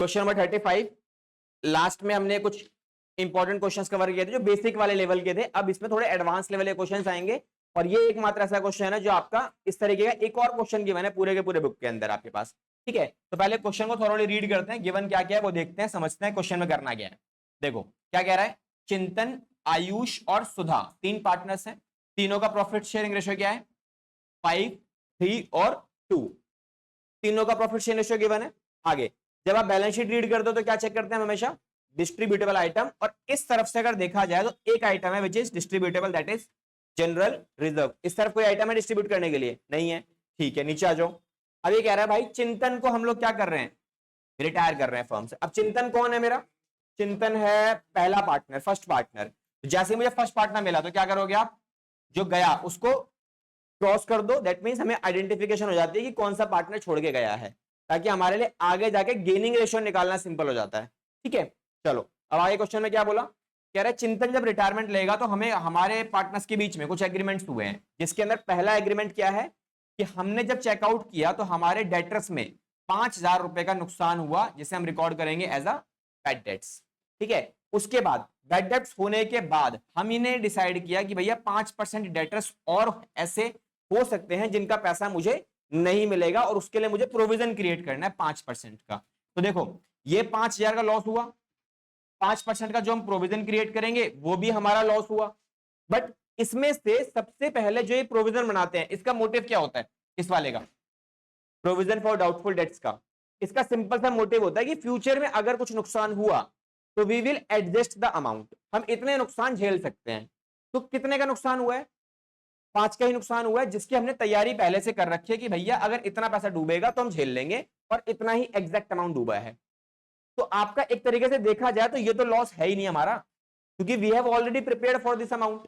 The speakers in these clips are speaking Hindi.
क्वेश्चन नंबर 35, लास्ट में हमने कुछ इंपॉर्टेंट क्वेश्चंस कवर किए थे जो बेसिक वाले लेवल के थे। अब इसमें थोड़े एडवांस लेवल के क्वेश्चंस आएंगे और ये एकमात्र ऐसा क्वेश्चन है जो आपका इस तरीके का एक और क्वेश्चन गिवन है पूरे के पूरे बुक के अंदर आपके पास। ठीक है, तो पहले क्वेश्चन को थोड़ा रीड करते हैं, गिवन क्या क्या है वो देखते हैं, समझते हैं क्वेश्चन में करना क्या है। देखो क्या कह रहा है, चिंतन, आयुष और सुधा 3 पार्टनर्स हैं, तीनों का प्रॉफिट शेयरिंग रेशियो क्या है 5, 3 और 2। तीनों का प्रॉफिट शेयरिंग रेशियो गिवन है। आगे जब आप बैलेंस शीट रीड करते हो तो क्या चेक करते हैं हमेशा, डिस्ट्रीब्यूटेबल आइटम, और इस तरफ से अगर देखा जाए तो एक आइटम है which is distributable, that is general reserve. इस तरफ कोई आइटम है डिस्ट्रीब्यूट करने के लिए नहीं है। ठीक है, नीचे आ जाओ। अब ये कह रहा है भाई चिंतन को हम लोग क्या कर रहे हैं, रिटायर कर रहे हैं फर्म से। अब चिंतन कौन है मेरा, चिंतन है पहला पार्टनर, फर्स्ट पार्टनर। जैसे मुझे फर्स्ट पार्टनर मिला तो क्या करोगे आप, जो गया उसको क्रॉस कर दो, दैट मींस हमें आइडेंटिफिकेशन हो जाती है कि कौन सा पार्टनर छोड़ के गया है, ताकि हमारे लिए आगे जाके गेनिंग रेशियो निकालना सिंपल हो जाता है। ठीक है, चलो अब आगे क्वेश्चन में क्या बोला, कह रहा है चिंतन जब रिटायरमेंट लेगा तो हमें हमारे पार्टनर्स के बीच में कुछ एग्रीमेंट्स हुए हैं, जिसके अंदर पहला एग्रीमेंट क्या है कि हमने जब चेकआउट किया तो हमारे डेटर्स में 5,000 रुपए का नुकसान हुआ, जिसे हम रिकॉर्ड करेंगे एज अ बैड डेट्स। ठीक है, उसके बाद बैड डेट्स होने के बाद हम इन्हें डिसाइड किया कि भैया 5% डेटर्स और ऐसे हो सकते हैं जिनका पैसा मुझे नहीं मिलेगा, और उसके लिए मुझे प्रोविजन क्रिएट करना है 5% का। तो देखो ये 5,000 का लॉस हुआ, 5% का जो हम प्रोविजन क्रिएट करेंगे वो भी हमारा लॉस हुआ। बट इसमें से सबसे पहले जो ये प्रोविजन बनाते हैं इसका मोटिव क्या होता है, इस वाले का प्रोविजन फॉर डाउटफुल डेट्स का, इसका सिंपल सा मोटिव होता है कि फ्यूचर में अगर कुछ नुकसान हुआ तो we will adjust the amount, हम इतने नुकसान झेल सकते हैं। तो कितने का नुकसान हुआ है, 5 का ही नुकसान हुआ है, जिसकी हमने तैयारी पहले से कर रखी है कि भैया अगर इतना पैसा डूबेगा तो हम झेल लेंगे, और इतना ही एग्जैक्ट अमाउंट डूबा है। तो आपका एक तरीके से देखा जाए तो ये तो लॉस है ही नहीं हमारा, क्योंकि we have already prepared for this amount.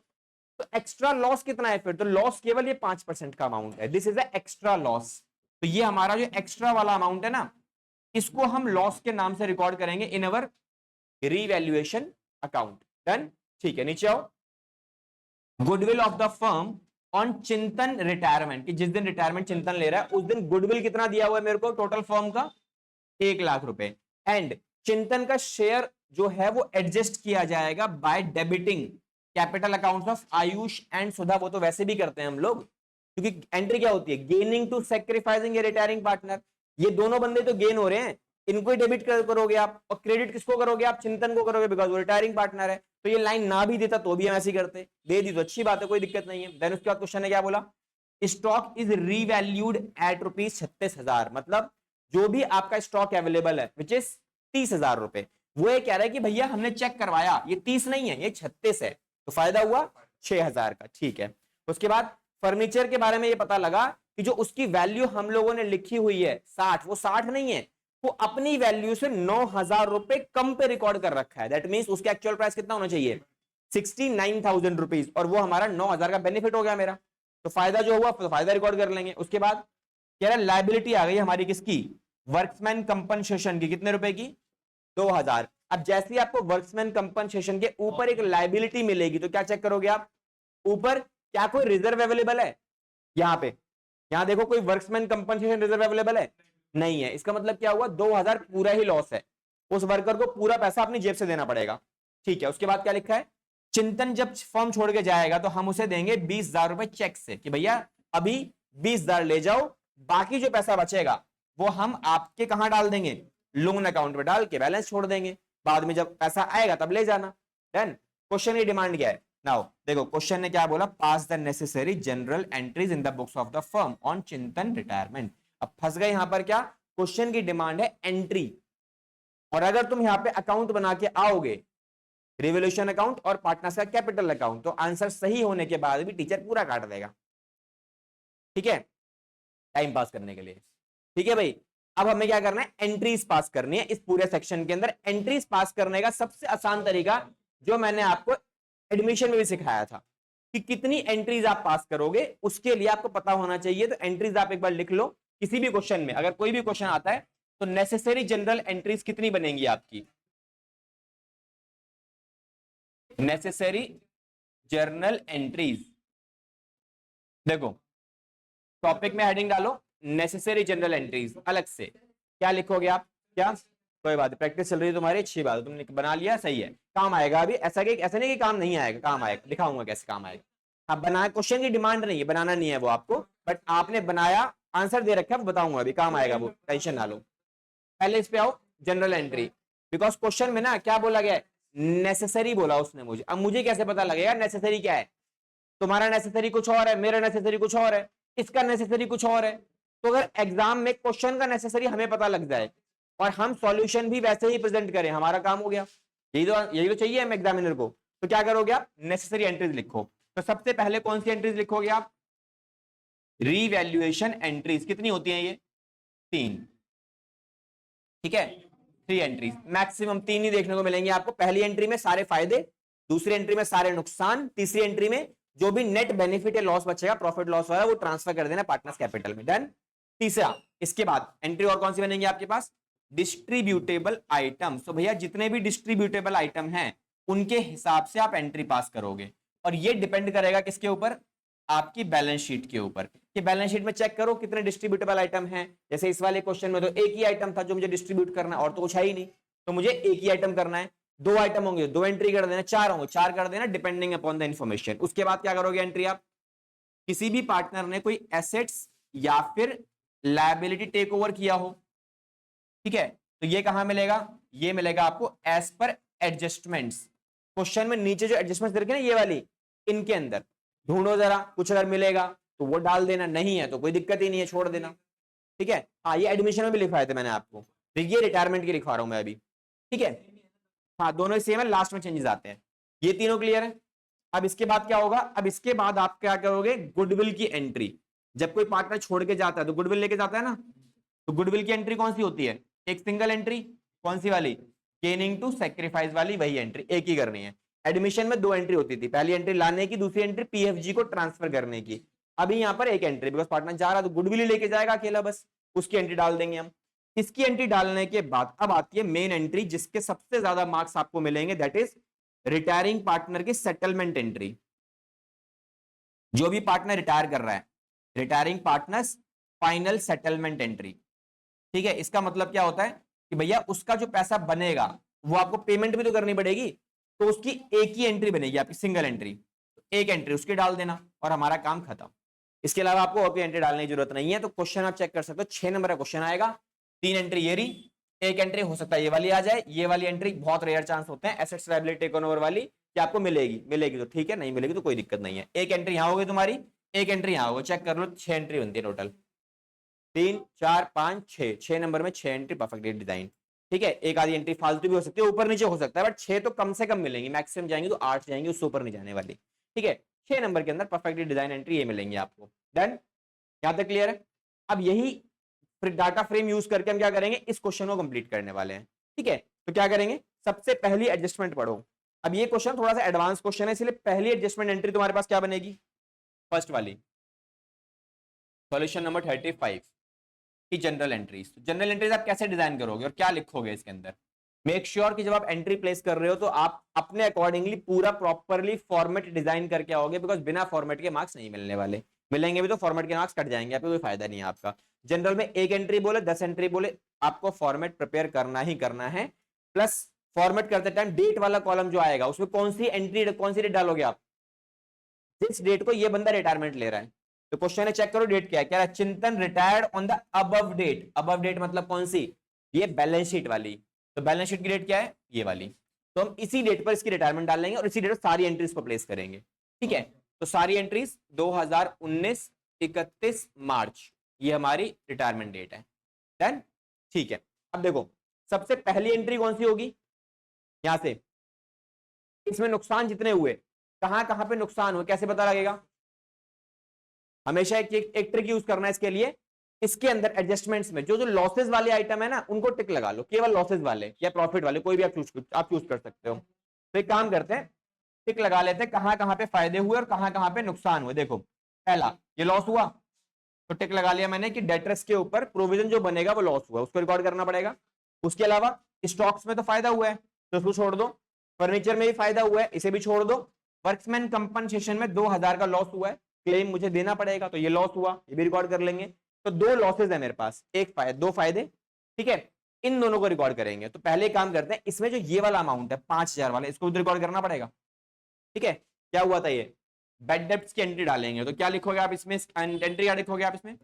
तो एक्स्ट्रा लॉस कितना है फिर, तो लॉस केवल ये 5% का अमाउंट है, this is a extra loss. तो ये हमारा जो एक्स्ट्रा वाला अमाउंट है ना, इसको हम लॉस के नाम से रिकॉर्ड करेंगे इन अवर रीवैल्यूएशन अकाउंट। डन, ठीक है, नीचे आओ। Goodwill of the firm on Chintan retirement, कि जिस दिन रिटायरमेंट चिंतन ले रहा है उस दिन गुडविल कितना दिया हुआ है मेरे को, टोटल फर्म का 1,00,000 रुपए। एंड चिंतन का शेयर जो है वो एडजस्ट किया जाएगा by debiting capital accounts of Ayush and Sudha. वो तो वैसे भी करते हैं हम लोग, क्योंकि एंट्री क्या होती है, gaining to sacrificing a retiring partner. ये दोनों बंदे तो गेन हो रहे हैं, इनको ही डेबिट करोगे आप, और क्रेडिट किसको करोगे आप, चिंतन को करोगे, बिकॉज वो रिटायरिंग पार्टनर है। तो ये लाइन ना भी देता तो भी हम ऐसे ही करते, दे दी तो अच्छी बात है, कोई दिक्कत नहीं है। देन उसके बाद क्वेश्चन ने क्या बोला, स्टॉक इज रीवैल्यूड एट ₹36,000, मतलब जो भी आपका स्टॉक अवेलेबल है विच इज 30,000 रुपए, वो ये कह रहा है कि भैया हमने चेक करवाया ये 30 नहीं है, ये 36 है, तो फायदा हुआ 6,000 का। ठीक है, उसके बाद फर्नीचर के बारे में ये पता लगा कि जो उसकी वैल्यू हम लोगों ने लिखी हुई है 60, वो 60 नहीं है, वो अपनी वैल्यू से 9,000 रुपए कम पे रिकॉर्ड कर रखा है। दैट मींस उसका एक्चुअल प्राइस कितना होना चाहिए, 69,000 रुपीज, और वो हमारा 9,000 का बेनिफिट हो गया मेरा, तो फायदा जो हुआ तो फायदा रिकॉर्ड कर लेंगे। उसके बाद कह रहा है लायबिलिटी आ गई हमारी किसकी, वर्क्समैन कंपनसेशन की, कितने रुपए की, 2,000। अब जैसे ही आपको वर्क्समैन कंपनसेशन के ऊपर एक लायबिलिटी मिलेगी तो क्या चेक करोगे आप, ऊपर क्या कोई रिजर्व अवेलेबल है, यहां पे, यहां देखो कोई वर्क्समैन कंपनसेशन रिजर्व अवेलेबल है, नहीं है। इसका मतलब क्या हुआ, 2,000 पूरा ही लॉस है, उस वर्कर को पूरा पैसा अपनी जेब से देना पड़ेगा। ठीक है, उसके बाद क्या लिखा है, चिंतन जब फर्म छोड़ के जाएगा तो हम उसे देंगे 20,000 रुपए चेक से, कि भैया अभी 20,000 ले जाओ, बाकी जो पैसा बचेगा वो हम आपके कहां डाल देंगे, लोन अकाउंट में डाल के बैलेंस छोड़ देंगे, बाद में जब पैसा आएगा तब ले जाना। डन। क्वेश्चन की डिमांड क्या है, नाउ देखो क्वेश्चन ने क्या बोला, pass the necessary journal entries in the books of the firm on Chintan retirement. अब फंस गए यहां पर, क्या क्वेश्चन की डिमांड है एंट्री, और अगर तुम यहां पे अकाउंट बना के आओगे, रिवोल्यूशन अकाउंट और पार्टनर्स का कैपिटल अकाउंट, तो आंसर सही होने के बाद भी टीचर पूरा काट देगा। ठीक है, टाइम पास करने के लिए। ठीक है भाई, अब हमें क्या करना है, एंट्रीज पास करनी है इस पूरे सेक्शन के अंदर। एंट्रीज पास करने का सबसे आसान तरीका जो मैंने आपको एडमिशन में भी सिखाया था, कि कितनी एंट्रीज आप पास करोगे उसके लिए आपको पता होना चाहिए। तो एंट्रीज आप एक बार लिख लो, किसी भी क्वेश्चन में अगर कोई भी क्वेश्चन आता है तो नेसेसरी जनरल एंट्रीज कितनी बनेंगी आपकी, नेसेसरी जर्नल एंट्रीज, देखो टॉपिक में हेडिंग डालो नेसेसरी जनरल एंट्रीज, अलग से क्या लिखोगे आप, क्या कोई बात नहीं, प्रैक्टिस चल रही है तुम्हारी, अच्छी बात है, तुमने बना लिया, सही है, काम आएगा अभी। ऐसा नहीं कि काम नहीं आएगा, काम आएगा, दिखाऊंगा कैसे काम आएगा। हाँ, बना क्वेश्चन की डिमांड नहीं है, बनाना नहीं है वो आपको, बट आपने बनाया, आंसर दे रखा है, बताऊंगा अभी, काम आएगा वो, टेंशन ना लो। पहले इस पे आओ, जनरल एंट्री। बिकॉज क्वेश्चन में ना क्या बोला गया है, नेसेसरी बोला उसने मुझे। अब मुझे कैसे पता लगेगा नेसेसरी क्या है? तुम्हारा नेसेसरी कुछ और है, मेरा नेसेसरी कुछ और है, इसका नेसेसरी कुछ और है। तो अगर एग्जाम में क्वेश्चन का नेसेसरी हमें पता लग जाए और हम सॉल्यूशन भी वैसे ही प्रेजेंट करें, हमारा काम हो गया। यही तो चाहिए हम एग्जामिनर को। तो क्या करोगे आप, नेसेसरी एंट्रीज लिखो। तो सबसे पहले कौन सी एंट्रीज लिखोगे आप? Revaluation entries. कितनी होती हैं ये? 3। ठीक है, 3 एंट्रीज, मैक्सिमम 3 ही देखने को मिलेंगे आपको। पहली एंट्री में सारे फायदे, दूसरी एंट्री में सारे नुकसान, तीसरी एंट्री में जो भी नेट बेनिफिट या लॉस बचेगा, प्रॉफिट लॉस हो रहा है, वो ट्रांसफर कर देना पार्टनर्स कैपिटल में। डन। तीसरा, इसके बाद एंट्री और कौन सी बनेंगी आपके पास? Distributable item. तो भैया जितने भी डिस्ट्रीब्यूटेबल आइटम हैं उनके हिसाब से आप एंट्री पास करोगे, और ये डिपेंड करेगा किसके ऊपर? आपकी बैलेंस शीट के ऊपर। कि बैलेंस शीट में चेक करो कितने डिस्ट्रीब्यूटेबल आइटम हैं। जैसे इस वाले क्वेश्चन में तो एक ही आइटम था जो मुझे डिस्ट्रीब्यूट करना, और तो कुछ है ही नहीं, तो मुझे एक ही आइटम करना है। 2 आइटम होंगे, 2 एंट्री कर देना, 4 होंगे, 4 कर देना, डिपेंडिंग अपॉन द इंफॉर्मेशन। उसके बाद क्या करोगे एंट्री आप? किसी भी पार्टनर ने कोई एसेट्स या फिर लायबिलिटी टेक ओवर किया हो, ठीक है, तो ये कहां मिलेगा? ये मिलेगा आपको एज पर एडजस्टमेंट्स। क्वेश्चन में नीचे जो एडजस्टमेंट्स रखे ना ये वाली, इनके अंदर ढूंढो जरा, कुछ अगर मिलेगा तो वो डाल देना, नहीं है तो कोई दिक्कत ही नहीं है, छोड़ देना। ठीक है, हाँ ये एडमिशन में भी लिखवाए थे मैंने आपको, ये रिटायरमेंट की लिखवा रहा हूं मैं अभी। ठीक है, हाँ दोनों ही सेम है, लास्ट में चेंजेस आते हैं। ये तीनों क्लियर है। अब इसके बाद क्या होगा? अब इसके बाद आप क्या करोगे? गुडविल की एंट्री। जब कोई पार्टनर छोड़ के जाता है तो गुडविल लेके जाता है ना, तो गुडविल की एंट्री कौन सी होती है? एक सिंगल एंट्री, कौन सी वाली? गेनिंग टू सैक्रिफाइस वाली, वही एंट्री एक ही करनी है। एडमिशन में 2 एंट्री होती थी, पहली एंट्री लाने की, दूसरी एंट्री पीएफजी को ट्रांसफर करने की। अभी यहाँ पर एक एंट्री, बिकॉज पार्टनर जा रहा तो गुडविल ही लेके जाएगा अकेला, बस उसकी एंट्री डाल देंगे हम। इसकी एंट्री डालने के बाद अब आती है मेन एंट्री, जिसके सबसे ज्यादा मार्क्स आपको मिलेंगे, दैट इज रिटायरिंग पार्टनर की सेटलमेंट एंट्री। जो भी पार्टनर रिटायर कर रहा है, retiring partners final settlement entry. ठीक है, इसका मतलब क्या होता है कि भैया उसका जो पैसा बनेगा वो आपको पेमेंट भी तो करनी पड़ेगी, तो उसकी एक ही एंट्री बनेगी आपकी, सिंगल एंट्री। एक एंट्री उसकी डाल देना और हमारा काम खत्म। इसके अलावा आपको और कोई एंट्री डालने की जरूरत नहीं है। तो क्वेश्चन आप चेक कर सकते हो, 6 नंबर का क्वेश्चन आएगा, 3 एंट्री ये रही, एक एंट्री हो सकता है ये वाली आ जाए, ये वाली एंट्री बहुत रेयर चांस होते हैं एसेट्स लायबिलिटी टेकओवर वाली कि आपको मिलेगी तो ठीक है, नहीं मिलेगी तो कोई दिक्कत नहीं है। एक एंट्री यहाँ होगी तुम्हारी, एक एंट्री यहाँ होगी, चेक कर लो, 6 एंट्री बनती है टोटल। 3 4 5 6, 6 नंबर में 6 एंट्री परफेक्टली डिजाइन। ठीक है, एक आधी एंट्री फालतू भी हो सकती है, ऊपर नीचे हो सकता है, बट 6 तो कम से कम मिलेंगी, मैक्सिमम जाएंगे तो 8 जाएंगे, उससे ऊपर नहीं जाने वाली। ठीक है, 6 नंबर के अंदर परफेक्टली डिजाइन एंट्री ये मिलेंगी आपको। डन, यहां तक क्लियर है? अब यही डाटा फ्रेम यूज करके हम क्या करेंगे, इस क्वेश्चन को कंप्लीट करने वाले हैं। ठीक है, तो क्या करेंगे, सबसे पहली एडजस्टमेंट पढ़ो। अब ये क्वेश्चन थोड़ा सा एडवांस क्वेश्चन है, इसलिए पहली एडजस्टमेंट एंट्री तुम्हारे पास क्या बनेगी? फर्स्ट वाली, सॉल्यूशन नंबर 35 की जनरल एंट्रीज। जनरल एंट्रीज आप कैसे डिजाइन करोगे और क्या लिखोगे इसके अंदर? मेक श्योर कि जब आप एंट्री प्लेस कर रहे हो तो आप अपने अकॉर्डिंगली पूरा प्रॉपरली फॉर्मेट डिजाइन करके आओगे, बिकॉज बिना फॉर्मेट के मार्क्स नहीं मिलने वाले, मिलेंगे भी तो फॉर्मेट के मार्क्स कट जाएंगे, आपको कोई फायदा नहीं है आपका। जनरल में एक एंट्री बोले 10 एंट्री बोले, आपको फॉर्मेट प्रिपेयर करना ही करना है। प्लस फॉर्मेट करते टाइम डेट वाला कॉलम जो आएगा उसमें कौन सी एंट्री, कौन सी डेट डालोगे आप? जिस डेट को ये बंदा रिटायरमेंट ले रहा है, तो क्वेश्चन है चेक करो डेट क्या है, कह रहा है Chintan retired on the above date. Above date मतलब कौन सी? ये बैलेंस शीट वाली। तो बैलेंस शीट की डेट क्या है? ये वाली। तो हम इसी डेट पर इसकी रिटायरमेंट डाल लेंगे और इसी डेट पर सारी एंट्रीज को प्लेस करेंगे। ठीक है, तो सारी एंट्रीज 2019 31 मार्च, ये हमारी रिटायरमेंट डेट है। डन, ठीक है। अब देखो सबसे पहली एंट्री कौन सी होगी? यहां से इसमें नुकसान जितने हुए, कहां कहां पे नुकसान हुए, कैसे पता लगेगा? हमेशा एक ट्रिक यूज करना है इसके लिए। इसके अंदर एडजस्टमेंट्स में जो जो लॉसेस वाले आइटम है ना, उनको टिक लगा लो, केवल लॉसेस वाले या प्रॉफिट वाले, कोई भी आप चूज कर सकते हो। तो एक काम करते हैं, टिक लगा लेते हैं कहां कहां पे फायदे हुए और कहां कहां पे नुकसान हुए। देखो पहला ये लॉस हुआ, तो टिक लगा लिया मैंने कि डेटर्स के ऊपर प्रोविजन जो बनेगा वो लॉस हुआ, उसको रिकॉर्ड करना पड़ेगा। उसके अलावा स्टॉक्स में तो फायदा हुआ है तो उसको छोड़ दो, फर्नीचर में भी फायदा हुआ है इसे भी छोड़ दो, वर्कमैन कंपनसेशन में 2000 का लॉस हुआ है, क्लेम मुझे देना पड़ेगा तो ये लॉस हुआ, ये भी रिकॉर्ड कर लेंगे। तो 2 लॉसेज है मेरे पास, 2 फायदे। ठीक है, इन दोनों को रिकॉर्ड करेंगे। तो पहले एक काम करते हैं, इसमें जो ये वाला अमाउंट है 5,000 वाला, इसको भी रिकॉर्ड करना पड़ेगा। ठीक है, क्या हुआ था, ये बैड डेब्ट्स की एंट्री डालेंगे। तो क्या लिखोगे आप इसमें, एंट्री क्या लिखोगे आप इसमें,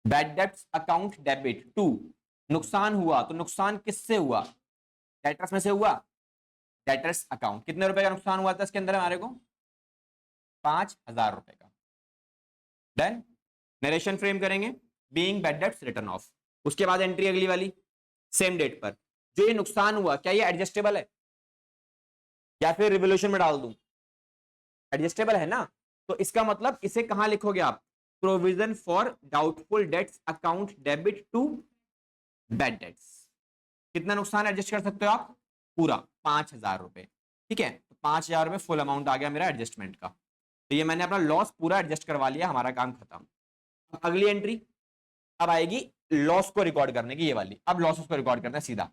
bad debts account debit to, नुकसान हुआ तो नुकसान किससे हुआ, डेटर्स में से हुआ, डेटर्स अकाउंट। कितने रुपए का नुकसान हुआ था इसके अंदर हमारे को, 5,000 रुपए का। देन नरेशन फ्रेम करेंगे, being bad debts return of. उसके बाद एंट्री अगली वाली सेम डेट पर, जो ये नुकसान हुआ क्या ये एडजस्टेबल है या फिर रिवोल्यूशन में डाल दूं, एडजस्टेबल है ना। तो इसका मतलब इसे कहां लिखोगे आप, provision for doubtful debts account debit to bad debts. कितना नुकसान एडजस्ट कर सकते हो आप, पूरा 5,000 रुपए। ठीक है, तो 5,000 रुपए फुल अमाउंट आ गया मेरा एडजस्टमेंट का। तो ये मैंने अपना लॉस पूरा एडजस्ट करवा लिया, हमारा काम खत्म। अगली एंट्री अब आएगी लॉस को रिकॉर्ड करने की, ये वाली। अब लॉसेस को रिकॉर्ड करना है सीधा।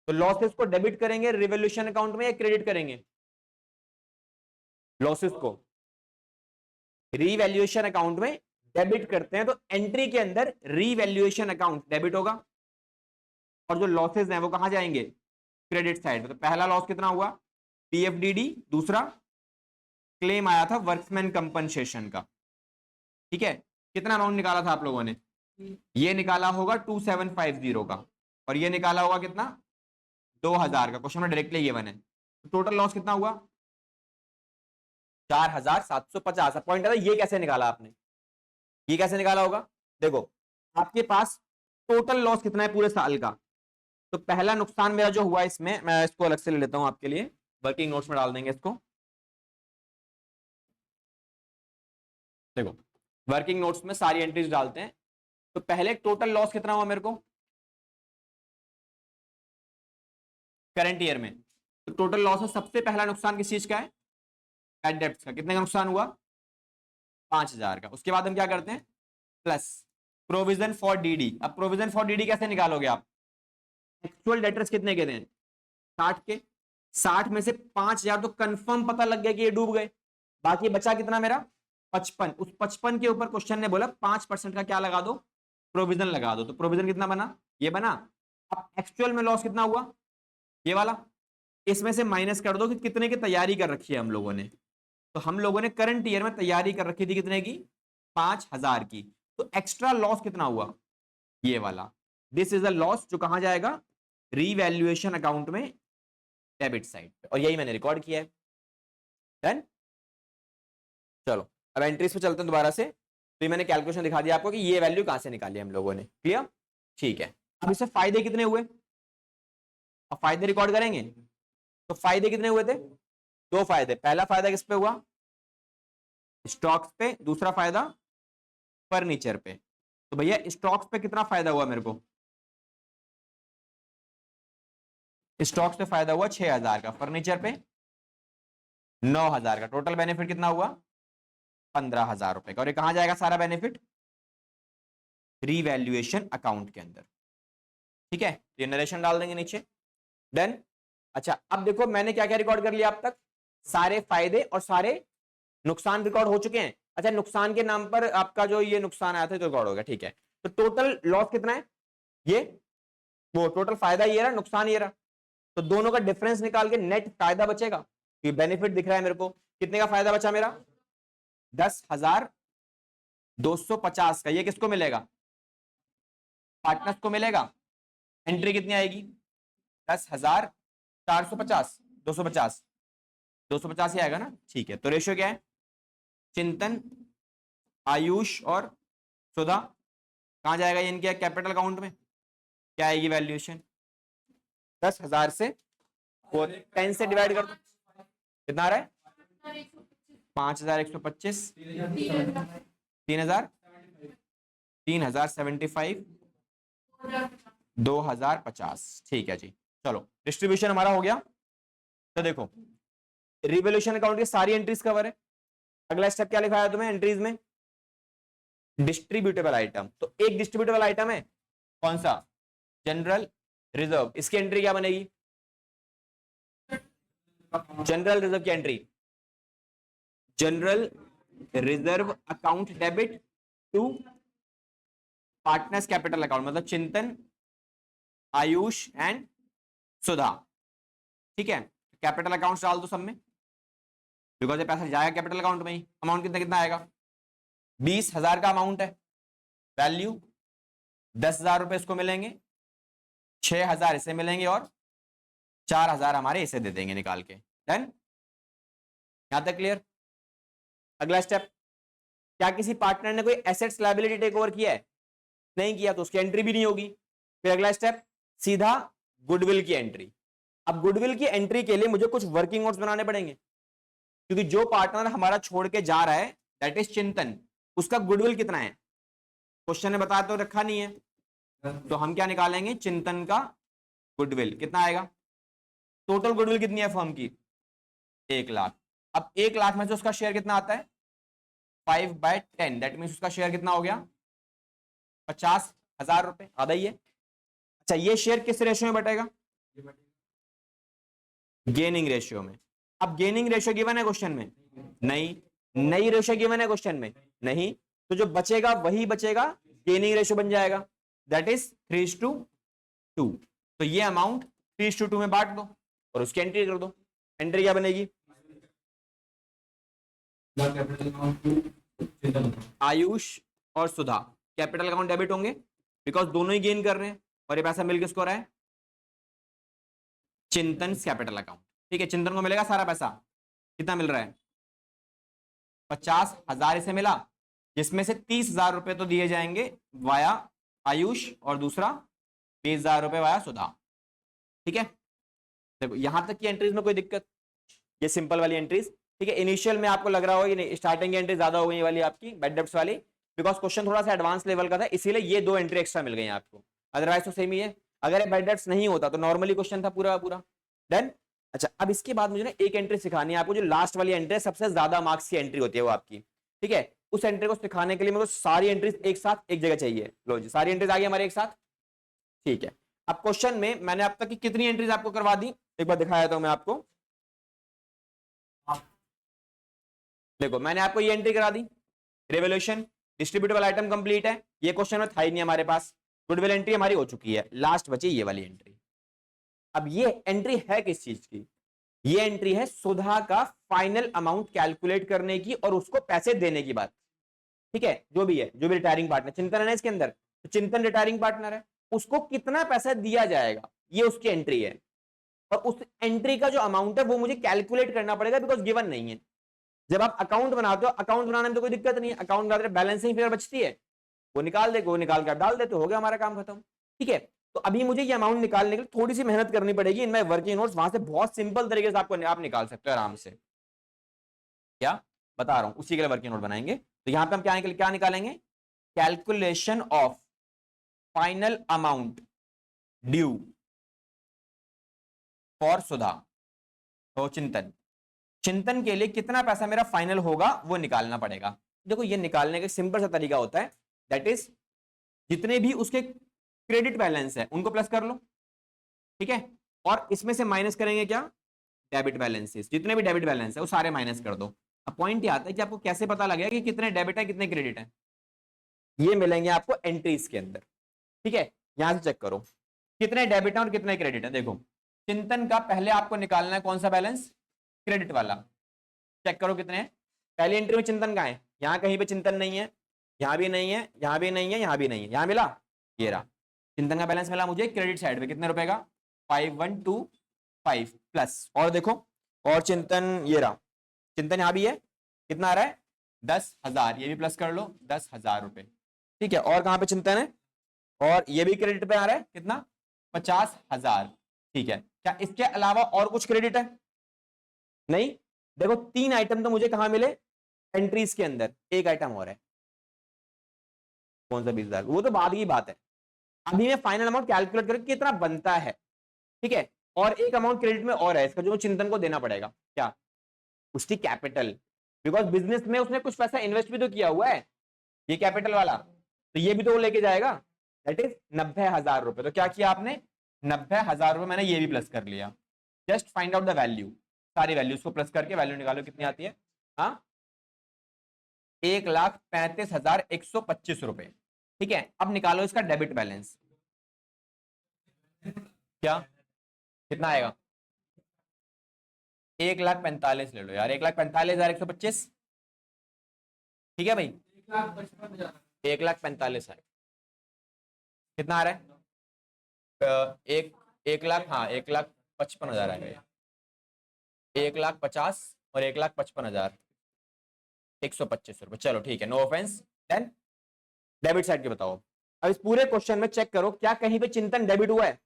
तो लॉसेस को डेबिट करेंगे रिवोल्यूशन अकाउंट में या क्रेडिट करेंगे, लॉसेस को रीवैल्यूएशन अकाउंट में डेबिट करते हैं। तो एंट्री के अंदर रीवैल्यूएशन अकाउंट डेबिट होगा और जो लॉसेस हैं वो कहां जाएंगे, क्रेडिट साइड में। तो पहला लॉस कितना हुआ, पीएफडीडी। दूसरा क्लेम आया था वर्कमैन कंपनसेशन का। ठीक है, कितना अमाउंट निकाला था आप लोगों ने, ये निकाला होगा 2750 का, और ये निकाला होगा कितना 2000 का। क्वेश्चन में डायरेक्टली गिवन है। तो टोटल लॉस कितना हुआ 4,750। पॉइंट है ये कैसे निकाला आपने, ये कैसे निकाला होगा, देखो आपके पास टोटल लॉस कितना है पूरे साल का। तो पहला नुकसान मेरा जो हुआ, इसमें मैं इसको अलग से ले लेता हूं आपके लिए, वर्किंग नोट्स में डाल देंगे इसको। देखो वर्किंग नोट्स में सारी एंट्रीज डालते हैं। तो पहले टोटल लॉस कितना हुआ मेरे को करंट ईयर में। तो टोटल लॉस है, सबसे पहला नुकसान किस चीज का है, बैड डेब्ट्स का। कितने का नुकसान हुआ 5,000 का। उसके बाद हम क्या करते हैं, प्लस प्रोविजन फॉर डीडी। अब प्रोविजन फॉर डीडी कैसे निकालोगे आप, एक्चुअल डेटर्स कितने के थे 60 के, 60 में से 5,000 तो कंफर्म पता लग गया कि ये डूब गए। बाकी बचा कितना मेरा 55। उस 55 के ऊपर क्वेश्चन ने बोला 5% का क्या लगा दो, प्रोविजन लगा दो। तो प्रोविजन कितना बना, ये बना। अब एक्चुअल में लॉस कितना हुआ, ये वाला। इसमें से माइनस कर दो कि कितने की तैयारी कर रखी है हम लोगों ने। तो हम लोगों ने करंट ईयर में तैयारी कर रखी थी कितने की, 5,000 की। तो एक्स्ट्रा लॉस कितना हुआ, ये वाला। दिस इज अ लॉस जो कहां जाएगा, रीवैल्यूएशन अकाउंट में डेबिट साइड पे, और यही मैंने रिकॉर्ड किया है। डन, चलो अब एंट्रीज पे चलते हैं दोबारा से। तो ये मैंने कैलकुलेशन दिखा दिया आपको कि ये वैल्यू कहां से निकाली हम लोगों ने, क्लियर। ठीक है, अब इससे फायदे कितने हुए, अब फायदे रिकॉर्ड करेंगे। तो फायदे कितने हुए थे, दो फायदे। पहला फायदा किस पे हुआ, स्टॉक्स पे। दूसरा फायदा फर्नीचर पे। तो भैया स्टॉक्स पे कितना फायदा हुआ मेरे को, स्टॉक्स पे फायदा हुआ 6,000 का, फर्नीचर पे 9,000 का। टोटल बेनिफिट कितना हुआ 15,000 रुपए का। और ये कहां जाएगा सारा बेनिफिट, रीवैल्यूएशन अकाउंट के अंदर। ठीक है, ये नरेशन डाल देंगे नीचे। डन। अच्छा अब देखो मैंने क्या क्या रिकॉर्ड कर लिया अब तक, सारे फायदे और सारे नुकसान रिकॉर्ड हो चुके हैं। अच्छा नुकसान के नाम पर आपका जो ये नुकसान आया था तो रिकॉर्ड हो गया, ठीक है। तो टोटल लॉस कितना है, ये वो टोटल फायदा ये रहा, नुकसान ये रहा। तो दोनों का डिफरेंस निकाल के नेट फायदा बचेगा। ये बेनिफिट दिख रहा है मेरे को, कितने का फायदा बचा मेरा 10,250 का। ये किसको मिलेगा, पार्टनर्स को मिलेगा। एंट्री कितनी आएगी 10,450, 250, 250 ही आएगा ना, ठीक है। तो रेशियो क्या है, चिंतन, आयुष और सुधा कहां जाएगा ये, इनके कैपिटल अकाउंट में क्या आएगी वैल्यूएशन, 10,000 से 10 से डिवाइड कर दो, कितना आ रहा है 5,125, 3,000, 3,075, 2,050, ठीक है जी। चलो डिस्ट्रीब्यूशन हमारा हो गया। तो देखो रिवोल्यूशन अकाउंट की सारी एंट्रीज कवर है। अगला स्टेप क्या लिखा है तुम्हें एंट्रीज में, डिस्ट्रीब्यूटेबल आइटम। तो एक डिस्ट्रीब्यूटेबल आइटम है कौन सा, जनरल रिजर्व। इसकी एंट्री क्या बनेगी, जनरल रिजर्व की entry, general reserve account debit to partners capital account मतलब चिंतन, आयुष एंड सुधा, ठीक है। कैपिटल अकाउंट डाल दो सब में, बिकॉज ये पैसा जाएगा कैपिटल अकाउंट में ही। अमाउंट कितना कितना आएगा, 20,000 का अमाउंट है, वैल्यू 10,000 रुपए इसको मिलेंगे, 6,000 इसे मिलेंगे और 4,000 हमारे इसे दे देंगे निकाल के। डन, यहां तक क्लियर। अगला स्टेप, क्या किसी पार्टनर ने कोई एसेट्स लायबिलिटी टेक ओवर किया है, नहीं किया तो उसकी एंट्री भी नहीं होगी। फिर अगला स्टेप सीधा गुडविल की एंट्री। अब गुडविल की एंट्री के लिए मुझे कुछ वर्किंग नोट्स बनाने पड़ेंगे, क्योंकि जो पार्टनर हमारा छोड़ के जा रहा है दैट इज चिंतन, उसका गुडविल कितना है क्वेश्चन ने बताया तो रखा नहीं है, तो हम क्या निकालेंगे, चिंतन का गुडविल कितना आएगा। टोटल गुडविल कितनी है फर्म की, 1 लाख। अब 1 लाख में से उसका शेयर कितना आता है, 5/10, दैट मीन्स उसका शेयर कितना हो गया, 50,000 रुपए, आधा ही है। अच्छा, ये शेयर किस रेशियो में बटेगा, गेनिंग रेशियो में। अब गेनिंग रेशियो गिवन है क्वेश्चन में, नहीं। नई रेशियो गिवन है क्वेश्चन में, नहीं। तो जो बचेगा वही बचेगा, गेनिंग रेशियो बन जाएगा, दैट इज 3:2। तो ये अमाउंट 3:2 में बांट दो और उसकी एंट्री कर दो। एंट्री क्या बनेगी, आयुष और सुधा कैपिटल अकाउंट डेबिट होंगे, बिकॉज दोनों ही गेन कर रहे हैं, और ये पैसा मिल किसको रहा है, चिंतन कैपिटल अकाउंट, ठीक है। चिंतन को मिलेगा सारा पैसा, कितना मिल रहा है, 50,000 इसे मिला, जिसमें से 30,000 रुपए तो दिए जाएंगे वाया आयुष और दूसरा 20,000 रुपए वाया सुधा, ठीक है। देखो यहां तक की एंट्रीज में कोई दिक्कत, ये सिंपल वाली एंट्रीज, ठीक है। इनिशियल में आपको लग रहा होगा नहीं, स्टार्टिंग की एंट्री ज्यादा हो गई वाली आपकी बैड डेब्ट्स वाली, बिकॉज क्वेश्चन थोड़ा सा एडवांस लेवल का था, इसीलिए ये 2 एंट्री एक्स्ट्रा मिल गई आपको, अदरवाइज तो सेम ही है। अगर बैड डेब्ट्स नहीं होता तो नॉर्मली क्वेश्चन था पूरा पूरा। डन। अच्छा, अब इसके बाद मुझे ना एक एंट्री सिखानी है आपको, जो लास्ट वाली एंट्री है, सबसे ज्यादा मार्क्स की एंट्री होती है वो आपकी, ठीक है। उस एंट्री को सिखाने के लिए मेरे को सारी एंट्रीज एक साथ एक जगह चाहिए। लो जी, सारी एंट्रीज आ गई हमारे एक साथ, ठीक है। अब क्वेश्चन में मैंने अब तक की कितनी एंट्रीज आपको करवा दी, एक बार दिखाया था मैं आपको। देखो मैंने आपको ये एंट्री करा दी, रेवोल्यूशन डिस्ट्रीब्यूटेबल आइटम कंप्लीट है, ये क्वेश्चन में था ही नहीं हमारे पास। गुडविल एंट्री हमारी हो चुकी है, लास्ट बची ये वाली एंट्री। अब ये एंट्री है किस चीज की, ये एंट्री है सुधा का फाइनल अमाउंट कैलकुलेट करने की और उसको पैसे देने की बात, ठीक है। जो भी है, जो भी रिटायरिंग पार्टनर चिंतन है इसके अंदर, तो चिंतन रिटायरिंग पार्टनर है, उसको कितना पैसा दिया जाएगा ये उसकी एंट्री है, और उस एंट्री का जो अमाउंट है वो मुझे कैलकुलेट करना पड़ेगा, बिकॉज गिवन नहीं है। जब आप अकाउंट बनाते हो, अकाउंट बनाने में तो कोई दिक्कत नहीं है, अकाउंट बनाते बैलेंसिंग फिगर बचती है, वो निकाल दे, वो निकाल कर डाल दे, तो हो गया हमारा काम खत्म, ठीक है। तो अभी मुझे ये अमाउंट निकालने के लिए थोड़ी सी मेहनत करनी पड़ेगी, इनमें वर्किंग नोट्स वहां से बहुत सिंपल तरीके से आपको आप निकाल सकते हो आराम से, क्या बता रहा हूं, उसी के लिए वर्किंग नोट बनाएंगे। तो यहां पे हम क्या निकालेंगे, calculation of final amount due for Sudha, तो चिंतन के लिए कितना पैसा मेरा फाइनल होगा वो निकालना पड़ेगा। देखो ये निकालने का सिंपल सा तरीका होता है, दैट इज जितने भी उसके क्रेडिट बैलेंस है उनको प्लस कर लो, ठीक है, और इसमें से माइनस करेंगे क्या, डेबिट बैलेंसेस, जितने भी डेबिट बैलेंस है वो सारे माइनस कर दो। अब पॉइंट ये आता है कि आपको कैसे पता लगेगा कि कितने डेबिट है कितने क्रेडिट है, ये मिलेंगे आपको एंट्रीज के अंदर, ठीक है। यहां से चेक करो कितने डेबिट है और कितने क्रेडिट है। देखो चिंतन का पहले आपको निकालना है कौन सा बैलेंस, क्रेडिट वाला, चेक करो कितने हैं। पहली एंट्री में चिंतन का है, यहां कहीं पे चिंतन नहीं है, यहां भी नहीं है, यहां भी नहीं है, यहां भी नहीं है, यहां मिला, ये रहा चिंतन का बैलेंस मिला मुझे क्रेडिट साइड पे कितने रुपए का, 5125 प्लस, और देखो और चिंतन, ये रहा चिंतन यहां भी है, कितना आ रहा है 10,000, ये भी प्लस कर लो 10,000 रुपए, ठीक है। और कहां पे चिंतन है, और ये भी क्रेडिट पे आ रहा है कितना, 50,000, ठीक है। क्या इसके अलावा और कुछ क्रेडिट है, नहीं। देखो 3 आइटम तो मुझे कहां मिले, एंट्रीज के अंदर, एक आइटम और है, कौन सा 20,000, वो तो बाद की बात है। अभी मैं फाइनल अमाउंट कैलकुलेट करके कितना बनता है, ठीक है। और एक अमाउंट क्रेडिट में और है, इसका जो चिंतन को देना पड़ेगा, क्या, उसकी कैपिटल, बिकॉज बिजनेस में उसने कुछ पैसा इन्वेस्ट भी तो किया हुआ है, ये कैपिटल वाला, तो ये भी तो वो लेके जाएगा, दैट इज 90,000 रुपए। तो क्या किया आपने, 90,000 रुपए मैंने ये भी प्लस कर लिया। Just find out the value, सारी वैल्यूज को प्लस करके वैल्यू निकालो कितनी आती है, हाँ 1,35,125 रुपए, ठीक है, अब निकालो इसका डेबिट बैलेंस। क्या कितना आएगा? 1,45,000 ले लो यार, 1,45,125। ठीक है भाई, 1,45,000 है। कितना आ रहा है? एक 1,00,000, हाँ 1,55,000 आएगा। 1,50,000 और 1,55,000, 125 रुपए। चलो ठीक है, no offence. Then debit side के बताओ। अब इस पूरे क्वेश्चन में चेक करो, क्या कहीं पे चिंतन डेबिट हुआ है?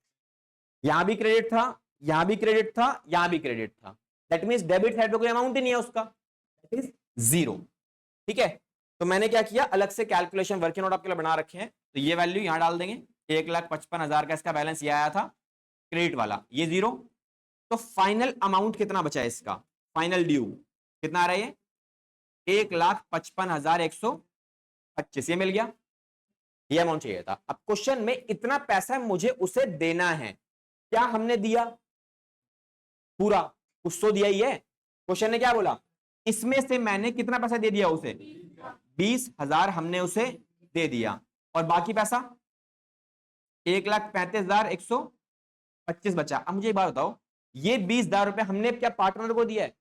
यहां भी क्रेडिट था, यहां भी क्रेडिट था, यहां भी क्रेडिट था। दैट मींस डेबिट साइड पे कोई अमाउंट ही नहीं है उसका, दैट इज 0। ठीक है, तो मैंने क्या किया, अलग से कैलकुलेशन वर्किंग नोट आपके लिए बना रखे हैं, तो ये वैल्यू यहां डाल देंगे। 1,55,000 का इसका बैलेंस ये आया था क्रेडिट वाला, ये 0। तो फाइनल अमाउंट कितना बचा है इसका, फाइनल ड्यू कितना आ रहा है? 1,55,125, ये मिल गया, ये अमाउंट चाहिए था। अब क्वेश्चन में इतना पैसा मुझे उसे देना है, क्या हमने दिया पूरा? कुछ तो दिया ही है। क्वेश्चन ने क्या बोला, इसमें से मैंने कितना पैसा दे दिया उसे? 20,000 हमने उसे दे दिया, और बाकी पैसा 1,35,125 बचा। अब मुझे एक बात बताओ, ये 20,000 रुपए हमने क्या पार्टनर को दिया है?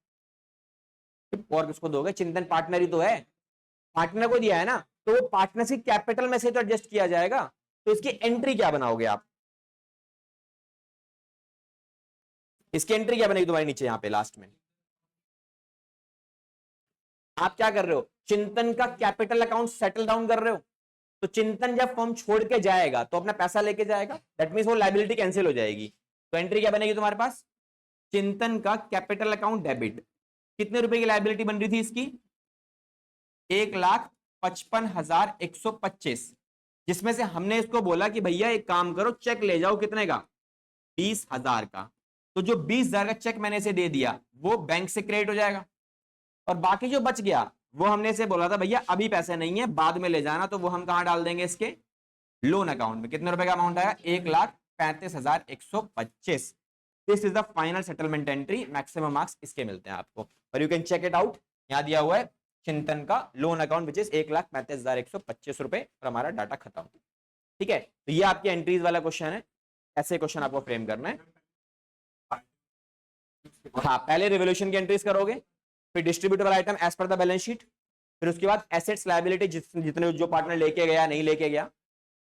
और किसको दोगे, चिंतन पार्टनर ही तो है, पार्टनर को दिया है ना, तो वो पार्टनर की कैपिटल में से तो एडजस्ट किया जाएगा। तो इसकी एंट्री क्या बनाओगे आप? इसकी एंट्री क्या बनेगी तुम्हारे नीचे यहां पे लास्ट में? आप क्या कर रहे हो, चिंतन का कैपिटल अकाउंट सेटल डाउन कर रहे हो। तो चिंतन जब फॉर्म छोड़ के जाएगा तो अपना पैसा लेके जाएगा, दैट मींस वो लायबिलिटी कैंसिल हो जाएगी। तो एंट्री क्या बनेगी तुम्हारे पास, चिंतन का कैपिटल अकाउंट डेबिट। कितने रुपए की लायबिलिटी बन रही थी इसकी? 1,55,125, जिसमें से हमने इसको बोला कि भैया एक काम करो, चेक ले जाओ, कितने का? 20,000 का। तो जो 20,000 का चेक मैंने इसे दे दिया वो बैंक से क्रेडिट हो जाएगा, और बाकी जो बच गया वो हमने इसे बोला था भैया अभी पैसे नहीं है, बाद में ले जाना, तो वो हम कहां डाल देंगे, इसके लोन अकाउंट में। कितने रुपए का अमाउंट आया? 1,35,125। This is the final settlement entry, maximum marks इसके मिलते हैं आपको, और you can check it out. यहां दिया हुआ है चिंतन का लोन अकाउंट विच इज 1,35,125 रुपए, और हमारा डाटा खत्म। ठीक है, तो ये आपकी एंट्रीज वाला क्वेश्चन है, ऐसे क्वेश्चन आपको फ्रेम करना है। हाँ, पहले रिवोल्यूशन की एंट्रीज करोगे, फिर distributable item as per the balance sheet, फिर उसके बाद एसेट्स लायबिलिटी जितने जो पार्टनर लेके गया नहीं लेके गया,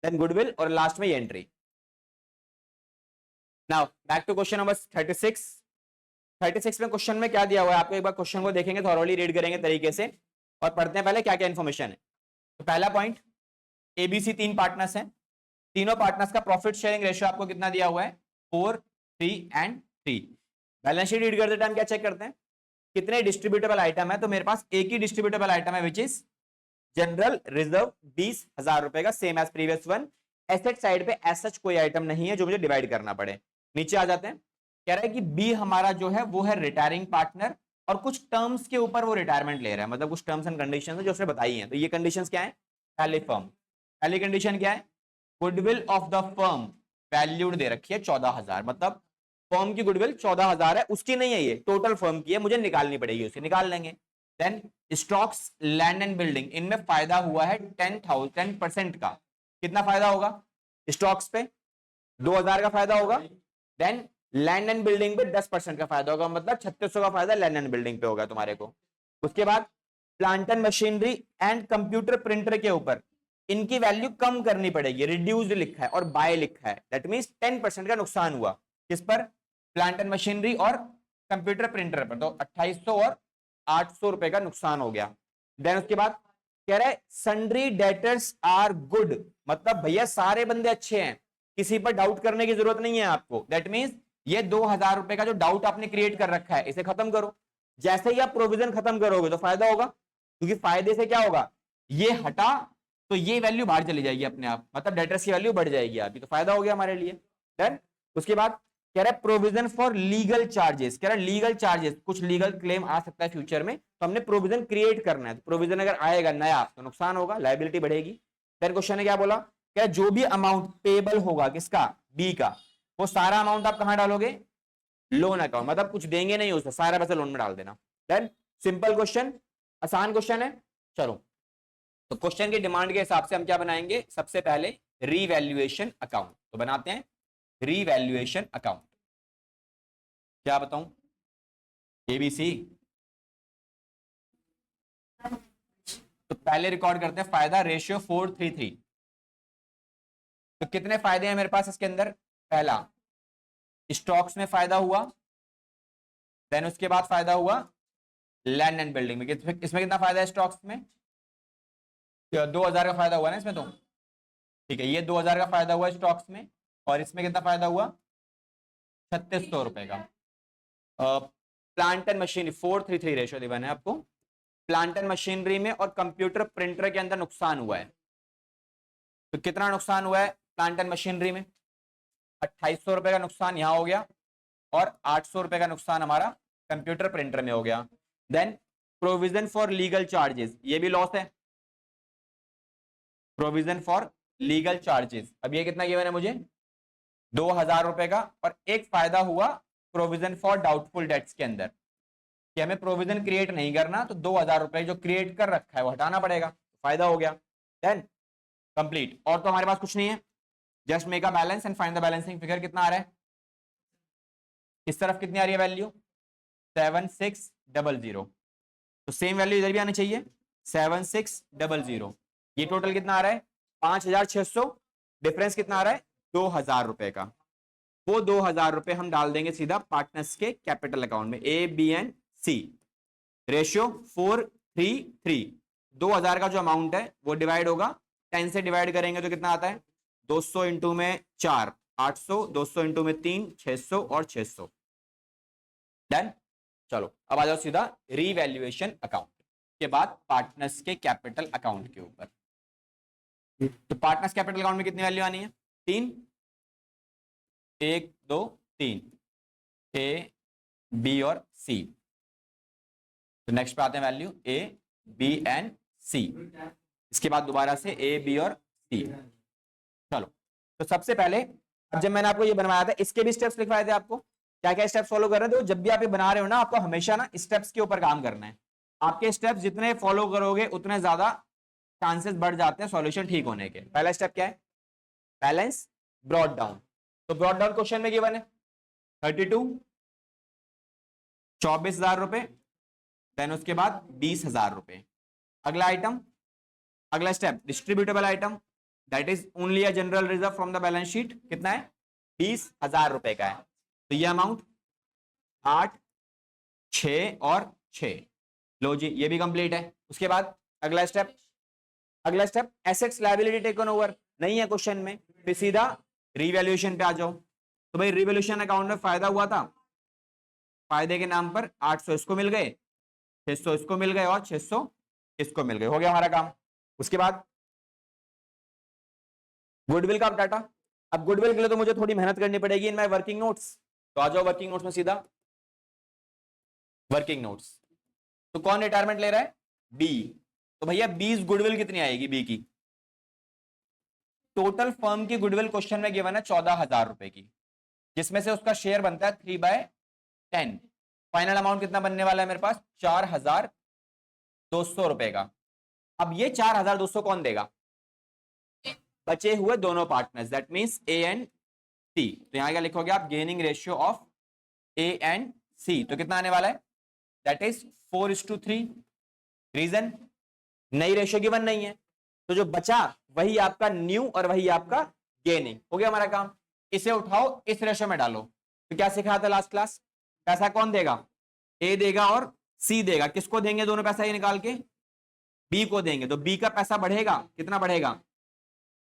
देन गुडविल, और लास्ट में ये entry. Now back to question number 36। 36 में क्वेश्चन में क्या दिया हुआ है आपको, एक बार क्वेश्चन को देखेंगे, थॉरोली रीड करेंगे तरीके से, और पढ़ते हैं पहले क्या क्या इन्फॉर्मेशन है। तो पहला पॉइंट, एबीसी 3 पार्टनर्स हैं, तीनों पार्टनर्स का प्रॉफिट शेयरिंग रेशियो आपको कितना दिया हुआ है? 4, 3 एंड 3। बैलेंस शीट रीड करते टाइम क्या चेक करते हैं, कितने डिस्ट्रीब्यूटेबल आइटम है? तो मेरे पास एक ही डिस्ट्रीब्यूटेबल आइटम है विच इज जनरल रिजर्व, 20,000 रुपए का, same as previous one. Asset side पे एज सच कोई आइटम नहीं है जो मुझे डिवाइड करना पड़े। नीचे आ जाते हैं, कह रहा है कि बी हमारा जो है वो है रिटायरिंग पार्टनर, और कुछ टर्म्स के ऊपर वो रिटायरमेंट ले रहा है, मतलब कुछ टर्म्स एंड कंडीशंस है जो उसने बताई हैं। तो ये कंडीशंस क्या है? पहली फर्म, पहली कंडीशन क्या है, goodwill of the firm valued दे रखी है 14,000, मतलब फर्म की गुडविल 14,000 है, उसकी नहीं है, ये टोटल फर्म की है, मुझे निकालनी पड़ेगी, उसे निकाल लेंगे। Then stocks, land and building, इनमें फायदा हुआ है 10% का। कितना फायदा होगा स्टॉक्स पे? 2,000 का फायदा होगा। देन लैंड एंड बिल्डिंग पे 10% का फायदा होगा, मतलब 3600 का फायदा लैंड एंड बिल्डिंग पे होगा तुम्हारे को। उसके बाद plant and machinery and computer printer के ऊपर इनकी वैल्यू कम करनी पड़ेगी, रिड्यूस्ड लिखा है और बाय लिखा है, दैट मींस 10% का नुकसान हुआ। किस पर? प्लांट एंड मशीनरी और कंप्यूटर प्रिंटर पर, तो 2,800 और 800 रुपए का नुकसान हो गया। देन उसके बाद कह रहा है सन्ड्री डेटर्स आर गुड, मतलब भैया सारे बंदे अच्छे हैं, किसी पर डाउट करने की जरूरत नहीं है आपको। दैट मींस ये 2,000 रुपए का जो डाउट आपने क्रिएट कर रखा है इसे खत्म करो। जैसे ही आप प्रोविजन खत्म करोगे तो फायदा होगा, क्योंकि फायदे से क्या होगा, ये हटा तो ये वैल्यू बाहर चली जाएगी अपने आप, मतलब डेटर्स की वैल्यू बढ़ जाएगी अभी, तो फायदा हो गया हमारे लिए। देन उसके बाद कह रहा है प्रोविजन फॉर लीगल चार्जेस, कह रहा है लीगल चार्जेस, कुछ लीगल क्लेम आ सकता है फ्यूचर में, तो हमने प्रोविजन क्रिएट करना है। तो प्रोविजन अगर आएगा नया तो नुकसान होगा, लायबिलिटी बढ़ेगी। देन क्वेश्चन ने क्या बोला, क्या जो भी अमाउंट पेबल होगा किसका, बी का, वो सारा अमाउंट आप कहां डालोगे? लोन अकाउंट, मतलब कुछ देंगे नहीं उससे, सारा पैसा लोन में डाल देना। देन सिंपल क्वेश्चन, आसान क्वेश्चन है। चलो तो क्वेश्चन की डिमांड के हिसाब से हम क्या बनाएंगे, सबसे पहले रीवैल्यूएशन अकाउंट। तो बनाते हैं रीवैल्यूएशन अकाउंट। क्या बताऊं, एबीसी। तो पहले रिकॉर्ड करते हैं फायदा रेशियो 433। तो कितने फायदे हैं मेरे पास इसके अंदर, पहला स्टॉक्स में फायदा हुआ, देन उसके बाद फायदा हुआ लैंड एंड बिल्डिंग में। इसमें कितना फायदा है स्टॉक्स में, 2000 का फायदा हुआ ना इसमें। तो ठीक है, ये 2000 का फायदा हुआ स्टॉक्स में, और इसमें कितना फायदा हुआ 3600 रुपए का। प्लांट एंड मशीनरी 433 रेशियो दिया है आपको। प्लांट एंड मशीनरी में और कंप्यूटर प्रिंटर के अंदर नुकसान हुआ है। तो कितना नुकसान हुआ है प्लांट एंड मशीनरी में, 2800 रुपए का नुकसान यहां हो गया, और 800 रुपए का नुकसान हमारा कंप्यूटर प्रिंटर में हो गया। Then provision for legal charges, ये भी लॉस है, प्रोविजन फॉर लीगल चार्जेस। अब ये कितना गिवन है मुझे, 2000 रुपए का। और एक फायदा हुआ प्रोविजन फॉर डाउटफुल डेट्स के अंदर, कि हमें प्रोविजन क्रिएट नहीं करना, तो 2000 रुपए जो क्रिएट कर रखा है वो हटाना पड़ेगा, फायदा हो गया। Then complete. और तो हमारे पास कुछ नहीं है, just make a balance and find the balancing figure. कितना आ रहा है इस तरफ, कितनी आ रही है वैल्यू 7600। तो सेम वैल्यू इधर भी आनी चाहिए 7600। ये टोटल कितना आ रहा है 5600। डिफरेंस कितना आ रहा है 2000 रुपए का। वो 2000 रुपए हम डाल देंगे सीधा पार्टनर्स के कैपिटल अकाउंट में, A B and C. Ratio 433। 2000 का जो अमाउंट है वो डिवाइड होगा 10 से, डिवाइड करेंगे तो कितना आता है 200 इंटू में 4 800, 200 इंटू में 3 600 और 600। डन। चलो अब आ जाओ सीधा रीवैल्यूएशन अकाउंट के बाद पार्टनर्स के कैपिटल अकाउंट के ऊपर। तो पार्टनर्स कैपिटल अकाउंट में कितनी वैल्यू आनी है 3, 1 2 3, ए बी और सी। तो नेक्स्ट पे आते हैं वैल्यू ए बी एंड सी। इसके बाद दोबारा से ए बी और सी। चलो तो सबसे पहले, अब जब मैंने आपको ये बनवाया था इसके भी स्टेप्स लिखवाए थे आपको, क्या क्या स्टेप्स फॉलो कर रहे थे। जब भी आप ये बना रहे हो ना, आपको हमेशा ना स्टेप्स के ऊपर काम करना है। आपके स्टेप्स जितने फॉलो करोगे उतने ज्यादा चांसेस बढ़ जाते हैं सॉल्यूशन ठीक होने के। पहला स्टेप क्या है, बैलेंस ब्रॉड डाउन। तो ब्रॉड डाउन क्वेश्चन में गिवन है 32, 24,000 रुपए, देन उसके बाद 20,000 रुपए। अगला आइटम, अगला step distributable item, that is only a general reserve from the balance sheet. कितना है 20,000 रुपए का है। तो ये अमाउंट 8 6 और 6। लो जी ये भी कंप्लीट है। उसके बाद अगला स्टेप, अगला step assets liability taken over नहीं है क्वेश्चन में, फिर सीधा रीवैल्यूएशन पे आ जाओ। तो भाई रीवैल्यूएशन अकाउंट में फायदा हुआ था, फायदे के नाम पर 800 इसको मिल गए, 600 इसको मिल गए और 600 इसको मिल गए, हो गया हमारा काम। उसके बाद गुडविल का डाटा। अब गुडविल के लिए तो मुझे थोड़ी मेहनत करनी पड़ेगी इन माय वर्किंग नोट्स। तो आ जाओ वर्किंग नोट्स में सीधा, वर्किंग नोट्स। तो कौन रिटायरमेंट ले रहा है बी। तो भैया 20 गुडविल कितनी आएगी बी की, टोटल फर्म की गुडविल क्वेश्चन में गिवन है 14,000 रुपए की, जिसमें से उसका शेयर बनता है 3/10। फाइनल अमाउंट कितना बनने वाला है मेरे पास 4,200 रुपए का। अब ये 4,200 कौन देगा, बचे हुए दोनों partners, that means A and C. तो यहां क्या लिखोगे आप, gaining ratio of A and C. तो कितना आने वाला है दैट इज 4:3। रीजन नई रेशियो गिवन नहीं है, तो जो बचा वही आपका न्यू और वही आपका गेनिंग। हो गया हमारा काम। इसे उठाओ इस रेशियो में डालो। तो क्या सिखाया था लास्ट क्लास, पैसा कौन देगा, ए देगा और सी देगा। किसको देंगे दोनों पैसा ये निकाल के, बी को देंगे। तो बी का पैसा बढ़ेगा, कितना बढ़ेगा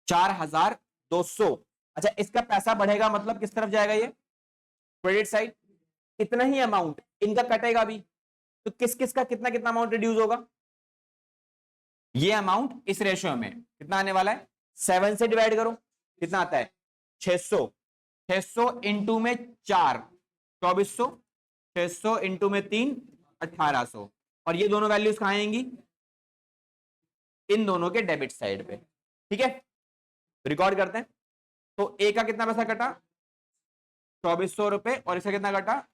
4,200। अच्छा इसका पैसा बढ़ेगा मतलब किस तरफ जाएगा, ये क्रेडिट साइड। इतना ही अमाउंट इनका कटेगा भी, तो किस किस का कितना कितना अमाउंट रिड्यूस होगा, ये अमाउंट इस रेशियो में कितना आने वाला है 7 से डिवाइड करो, कितना आता है 600। 600 इंटू में 4 2400, 600 इंटू में 3 1800। और ये दोनों वैल्यूज कहां आएंगी, इन दोनों के डेबिट साइड पे। ठीक है रिकॉर्ड करते हैं। तो ए का कितना पैसा कटा 2400 रुपए, और इसका कितना कटा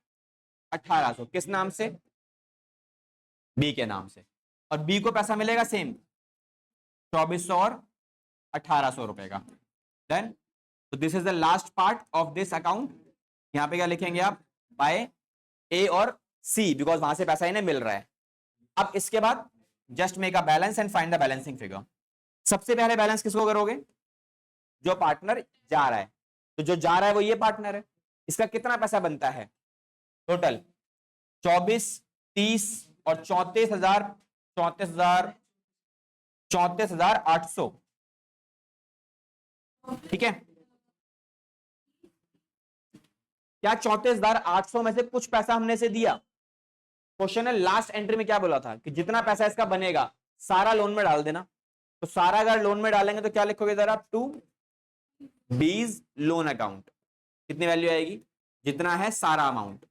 1800। किस नाम से, बी के नाम से। और बी को पैसा मिलेगा सेम 2400 और 1800 रुपए का। देन तो this is the last part of this account. यहां पे क्या लिखेंगे आप, बाय ए और सी, बिकॉज वहां से पैसा इन्हें मिल रहा है। अब इसके बाद just make a balance and find the balancing figure. सबसे पहले बैलेंस किसको करोगे, जो पार्टनर जा रहा है। तो जो जा रहा है वो ये पार्टनर है, इसका कितना पैसा बनता है टोटल, 24, 30 और 34,800। ठीक है, क्या 34,800 में से कुछ पैसा हमने से दिया। क्वेश्चन है लास्ट एंट्री में क्या बोला था कि जितना पैसा इसका बनेगा सारा लोन में डाल देना। तो सारा अगर लोन में डालेंगे तो क्या लिखोगे जरा, टू बीज लोन अकाउंट, कितनी वैल्यू आएगी, जितना है सारा अमाउंट,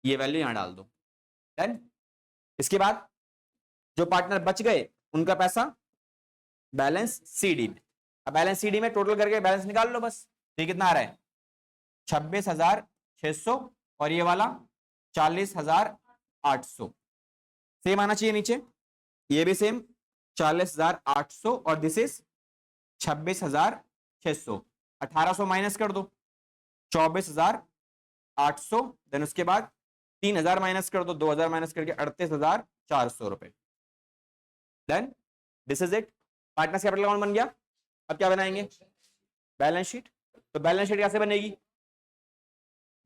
ये वैल्यू यहां डाल दो। डन। इसके बाद जो पार्टनर बच गए उनका पैसा बैलेंस सीडी में। अब बैलेंस सीडी में टोटल करके बैलेंस निकाल लो बस। ये कितना आ रहा है, 26,600 और ये वाला 40,800। सेम आना चाहिए नीचे, ये भी सेम 40,800 और दिस इज 26,600। 1800 माइनस कर दो, 24,800। देन उसके बाद 3,000 माइनस कर दो, 2,000 माइनस करके 38,400 रुपए। Then this is it, partners capital account बन गया। अब क्या बनाएंगे, बैलेंस शीट। तो बैलेंस शीट कैसे बनेगी,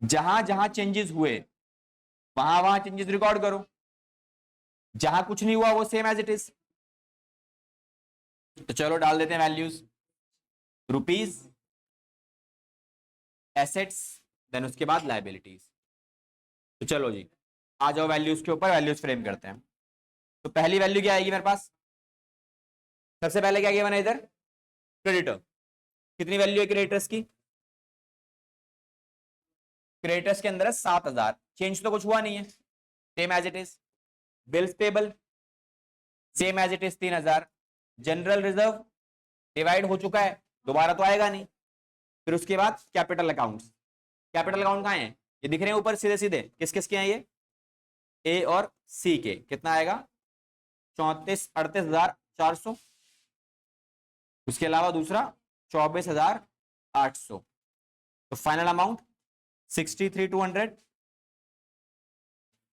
जहां जहां चेंजेस हुए वहां वहां चेंजेस रिकॉर्ड करो, जहां कुछ नहीं हुआ वो सेम एज इट इज। तो चलो डाल देते हैं वैल्यूज, रुपीज, एसेट्स, देन उसके बाद लायबिलिटीज। तो चलो जी आ जाओ वैल्यूज के ऊपर, वैल्यूज फ्रेम करते हैं। तो पहली वैल्यू क्या आएगी मेरे पास, सबसे पहले क्या किया मैंने इधर, क्रेडिटर। कितनी वैल्यू है क्रेडिटर्स की, क्रेडिटर्स के अंदर है 7,000, चेंज तो कुछ हुआ नहीं है, same as it is. Bills payable same as it is 3,000। General reserve divide हो चुका है, दोबारा तो आएगा नहीं। फिर उसके बाद कैपिटल अकाउंट्स। कैपिटल अकाउंट कहाँ है, ये दिख रहे हैं ऊपर सीधे सीधे, किस किस के हैं ये, ए और सी के। कितना आएगा, 38,400। उसके अलावा दूसरा 24,800। तो फाइनल अमाउंट 63,200।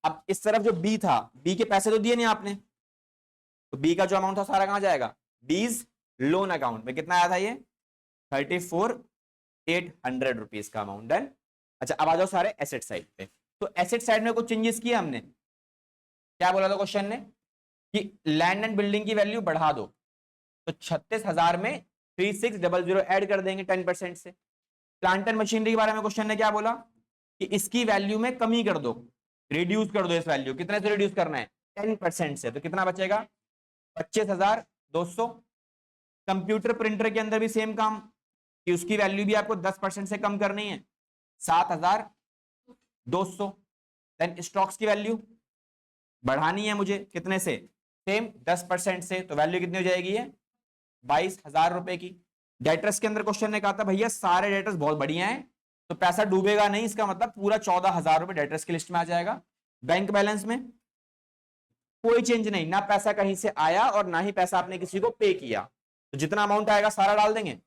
अब इस तरफ जो बी था, बी के पैसे तो दिए नहीं आपने, तो बी का जो अमाउंट था सारा कहां जाएगा, बीज लोन अकाउंट में। कितना आया था ये, 34,800 रुपीज का अमाउंट। डन। अच्छा अब आ जाओ सारे एसेट साइड पे। तो एसेट साइड में कुछ चेंजेस किए हमने। क्या बोला था क्वेश्चन ने कि लैंड एंड बिल्डिंग की वैल्यू बढ़ा दो, तो 36,000 में 3600 ऐड कर देंगे 10% से। प्लांट एंड मशीनरी के बारे में क्वेश्चन ने क्या बोला कि इसकी वैल्यू में कमी कर दो, रिड्यूस कर दो इस वैल्यू। कितने से रिड्यूस करना है, 10% से। तो कितना बचेगा, 25,200। कंप्यूटर प्रिंटर के अंदर भी सेम काम कि उसकी वैल्यू भी आपको 10% से कम करनी है, 7,200। देन स्टॉक्स की वैल्यू बढ़ानी है मुझे, कितने से, सेम 10% से। तो वैल्यू कितनी हो जाएगी ये, 22,000 रुपए की। डेटर्स के अंदर क्वेश्चन ने कहा था भैया सारे डेटर्स बहुत बढ़िया हैं तो पैसा डूबेगा नहीं, इसका मतलब पूरा 14,000 रुपए डेटर्स की लिस्ट में आ जाएगा। बैंक बैलेंस में कोई चेंज नहीं, ना पैसा कहीं से आया और ना ही पैसा आपने किसी को पे किया। तो जितना अमाउंट आएगा सारा डाल देंगे,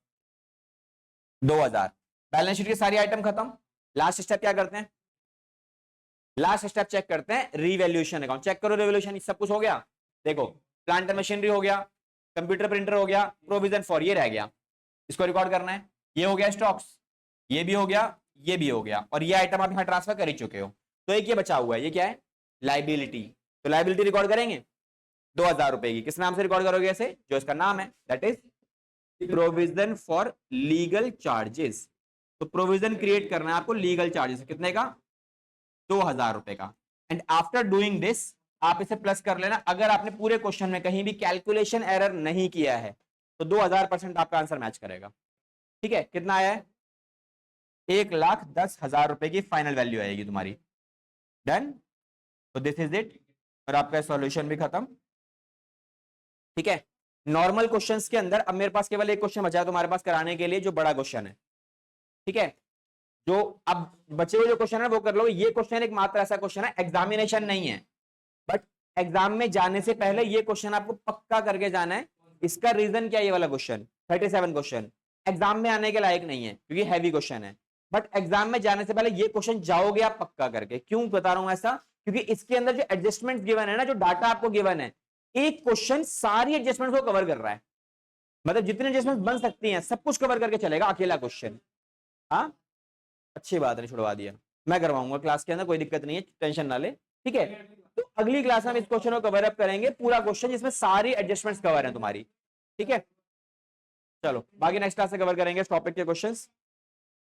2,000। बैलेंस शीट की सारी आइटम खत्म। लास्ट स्टेप क्या करते हैं, लास्ट स्टेप चेक करते हैं रीवैल्यूएशन अकाउंट। चेक करो रिवैल्यूएशन, सब कुछ हो गया। देखो प्लांट एंड मशीनरी हो गया, कंप्यूटर प्रिंटर हो गया, प्रोविजन फॉर ये रह गया, इसको रिकॉर्ड करना है। ये हो गया स्टॉक्स, ये भी हो गया, ये भी हो गया, और ये आइटम आप यहां ट्रांसफर कर ही चुके हो। तो एक ये बचा हुआ है, ये क्या है, लाइबिलिटी। तो लाइबिलिटी रिकॉर्ड करेंगे 2,000 रुपए की। किस नाम से रिकॉर्ड करोगे ऐसे, जो इसका नाम है, that is provision for legal charges. तो प्रोविजन क्रिएट करना है आपको लीगल चार्जेस, कितने का, 2,000 रुपए का। एंड आफ्टर डूइंग दिस आप इसे प्लस कर लेना। अगर आपने पूरे क्वेश्चन में कहीं भी कैलकुलेशन एरर नहीं किया है तो 2000% आपका आंसर मैच करेगा। ठीक है, कितना आया है, 1,10,000 रुपए की फाइनल वैल्यू आएगी तुम्हारी। डन। तो दिस इज इट, और आपका सॉल्यूशन भी खत्म। ठीक है, नॉर्मल क्वेश्चंस के अंदर अब मेरे पास केवल एक क्वेश्चन बचा है तुम्हारे पास कराने के लिए, जो बड़ा क्वेश्चन है। ठीक है, जो अब बचे हुए जो क्वेश्चन है वो कर लो। ये क्वेश्चन एक मात्र ऐसा क्वेश्चन है, एग्जामिनेशन नहीं है, बट एग्जाम में जाने से पहले ये क्वेश्चन आपको पक्का करके जाना है इसका रीजन क्या है? ये वाला क्वेश्चन 37 क्वेश्चन एग्जाम में आने के लायक नहीं है क्योंकि हैवी क्वेश्चन है, बट एग्जाम में जाने से पहले ये क्वेश्चन जाओगे आप पक्का करके। क्यों बता रहा हूं ऐसा? क्योंकि इसके अंदर जो एडजस्टमेंट गिवन है ना, जो डाटा आपको गिवन है, एक क्वेश्चन सारी एडजस्टमेंट को कवर कर रहा है, मतलब जितने एडजस्टमेंट बन सकती हैं सब कुछ कवर करके चलेगा अकेला क्वेश्चन। हाँ, अच्छी बात है, छुड़वा दिया, मैं करवाऊंगा क्लास के अंदर, कोई दिक्कत नहीं है, टेंशन ना ले, ठीक है। तो अगली क्लास में हम इस क्वेश्चन को कवर अप करेंगे, पूरा क्वेश्चन जिसमें सारी एडजस्टमेंट्स कवर है तुम्हारी, ठीक है। चलो बाकी नेक्स्ट क्लास से कवर करेंगे इस टॉपिक के क्वेश्चंस।